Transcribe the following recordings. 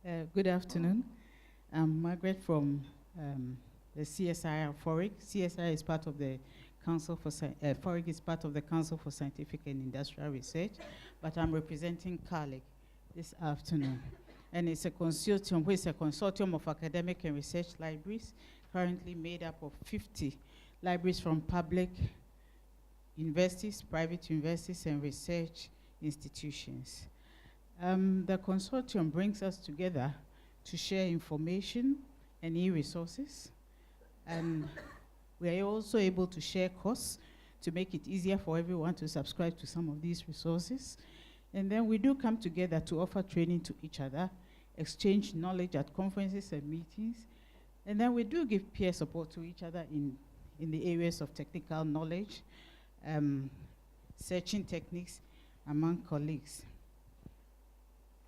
Good afternoon. I'm Margaret from the CSI of FORIC. CSI is part of the FORIC is part of the Council for Scientific and Industrial Research, but I'm representing CARLIGH this afternoon. And it's a consortium, which is a consortium of academic and research libraries, currently made up of 50 libraries from public universities, private universities, and research institutions. The consortium brings us together to share information and e-resources, and we are also able to share costs to make it easier for everyone to subscribe to some of these resources. And then we do come together to offer training to each other, exchange knowledge at conferences and meetings, and then we do give peer support to each other in the areas of technical knowledge, searching techniques among colleagues.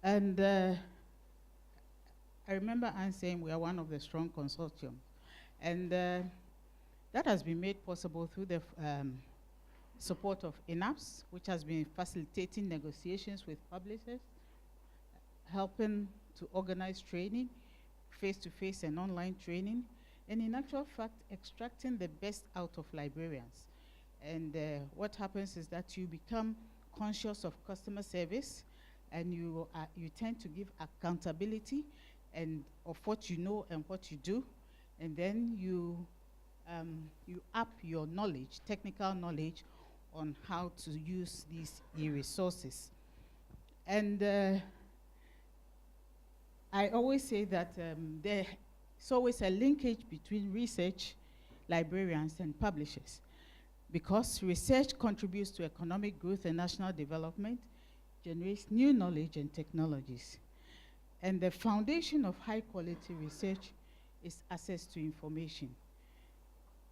And I remember Anne saying we are one of the strong consortium. And that has been made possible through the support of INAPS, which has been facilitating negotiations with publishers, helping to organize training, face-to-face and online training, and in actual fact, extracting the best out of librarians. And what happens is that you become conscious of customer service, and you tend to give accountability and of what you know and what you do, and then you up your knowledge, technical knowledge, on how to use these e-resources. And I always say that there's always a linkage between research, librarians, and publishers, because research contributes to economic growth and national development, generates new knowledge and technologies. And the foundation of high-quality research is access to information.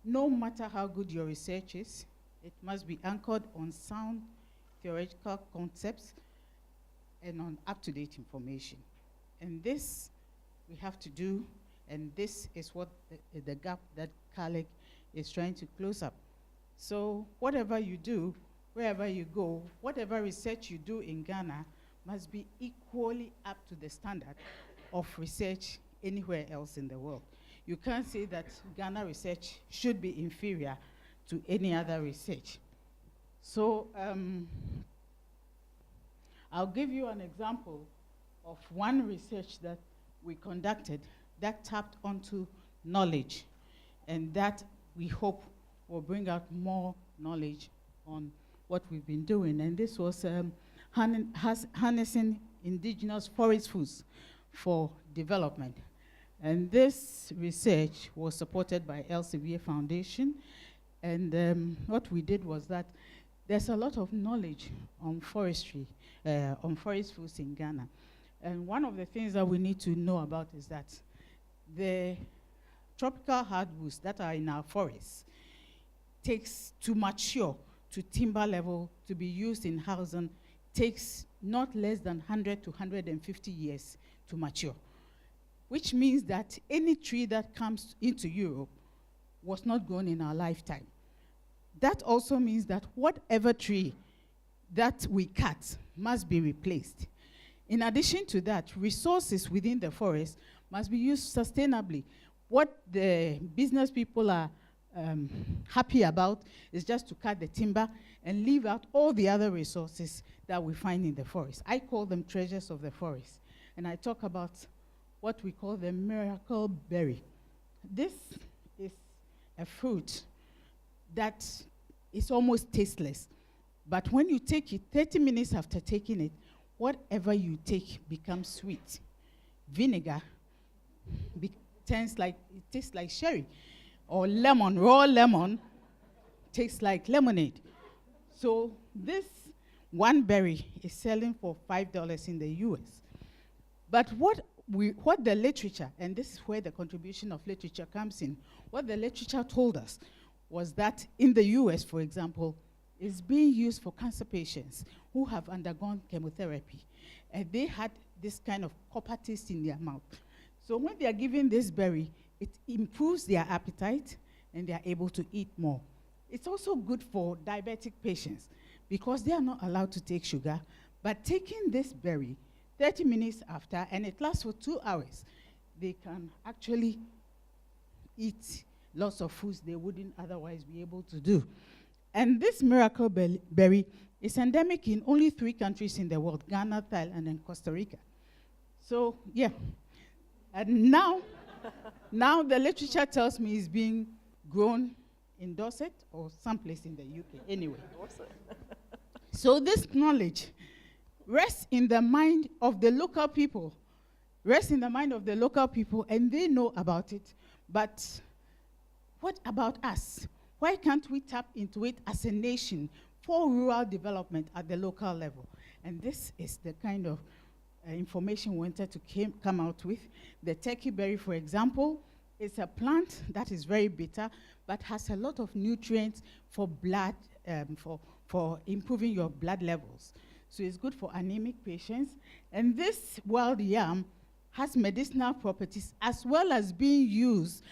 No matter how good your research is, it must be anchored on sound theoretical concepts and on up-to-date information. And this we have to do, and this is what the gap that CARLIGH is trying to close up. So whatever you do, wherever you go, whatever research you do in Ghana must be equally up to the standard of research anywhere else in the world. You can't say that Ghana research should be inferior to any other research. So I'll give you an example of one research that we conducted that tapped onto knowledge, and that we hope will bring out more knowledge on what we've been doing. And this was harnessing indigenous forest foods for development. And this research was supported by Elsevier Foundation. And what we did was that there's a lot of knowledge on forestry, on forest foods in Ghana. And one of the things that we need to know about is that the tropical hardwoods that are in our forests takes to mature to timber level to be used in housing takes not less than 100 to 150 years to mature, which means that any tree that comes into Europe was not grown in our lifetime. That also means that whatever tree that we cut must be replaced. In addition to that, resources within the forest must be used sustainably. What the business people are happy about is just to cut the timber and leave out all the other resources that we find in the forest. I call them treasures of the forest. And I talk about what we call the miracle berry. This is a fruit that is almost tasteless. But when you take it, 30 minutes after taking it, whatever you take becomes sweet. Vinegar tastes like sherry. Or lemon, raw lemon, tastes like lemonade. So this one berry is selling for $5 in the US. But what the literature, and this is where the contribution of literature comes in, what the literature told us was that in the US, for example, is being used for cancer patients who have undergone chemotherapy. And they had this kind of copper taste in their mouth. So when they are given this berry, it improves their appetite, and they are able to eat more. It's also good for diabetic patients because they are not allowed to take sugar, but taking this berry 30 minutes after, and it lasts for 2 hours. They can actually eat lots of foods they wouldn't otherwise be able to do. And this miracle berry is endemic in only 3 countries in the world: Ghana, Thailand, and Costa Rica. So, yeah. And now the literature tells me it's being grown in Dorset or someplace in the UK. Anyway. So this knowledge rests in the mind of the local people. And they know about it. But what about us? Why can't we tap into it as a nation for rural development at the local level? And this is the kind of information we wanted to come out with. The turkey berry, for example, is a plant that is very bitter, but has a lot of nutrients for blood, for improving your blood levels. So it's good for anemic patients. And this wild yam has medicinal properties, as well as being used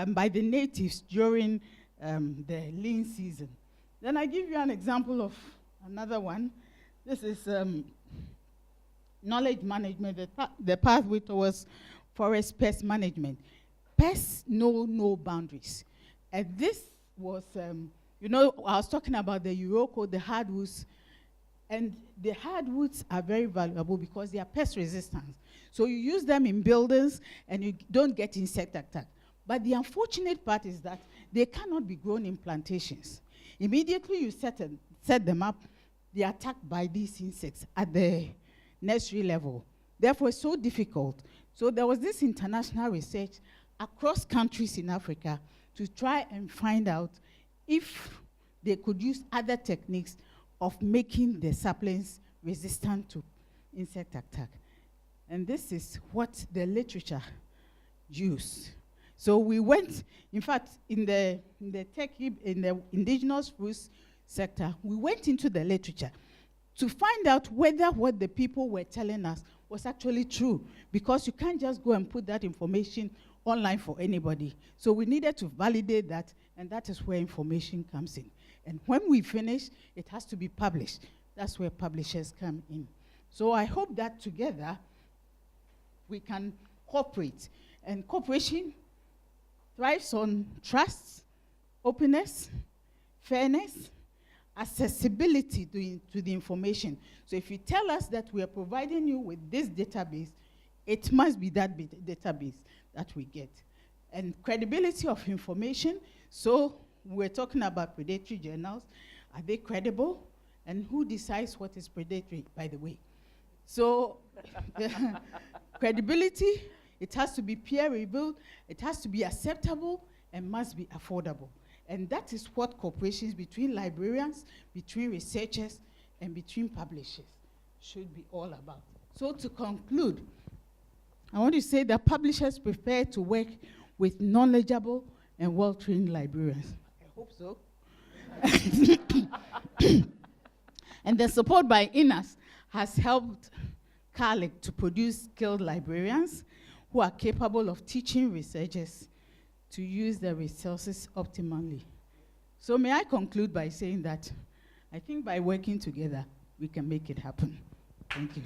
by the natives during the lean season. Then I give you an example of another one. This is knowledge management, the pathway towards forest pest management. Pests know no boundaries. And this was, I was talking about the Uroko, the hardwoods. And the hardwoods are very valuable because they are pest resistant. So you use them in buildings and you don't get insect attack. But the unfortunate part is that they cannot be grown in plantations. Immediately you set them up, they are attacked by these insects at the nursery level. Therefore, it's so difficult. So there was this international research across countries in Africa to try and find out if they could use other techniques of making the saplings resistant to insect attack. And this is what the literature used. So we went, in fact, in the indigenous fruits sector, we went into the literature to find out whether what the people were telling us was actually true, because you can't just go and put that information online for anybody. So we needed to validate that, and that is where information comes in. And when we finish, it has to be published. That's where publishers come in. So I hope that together we can cooperate. And cooperation thrives on trust, openness, fairness, accessibility to the information. So if you tell us that we are providing you with this database, it must be that database that we get. And credibility of information. So we're talking about predatory journals. Are they credible? And who decides what is predatory, by the way? So credibility, it has to be peer-reviewed, it has to be acceptable, and must be affordable. And that is what cooperations between librarians, between researchers, and between publishers should be all about. So to conclude, I want to say that publishers prefer to work with knowledgeable and well-trained librarians. I hope so. And the support by INAS has helped CARLIGH to produce skilled librarians who are capable of teaching researchers to use their resources optimally. So may I conclude by saying that I think by working together, we can make it happen. Thank you.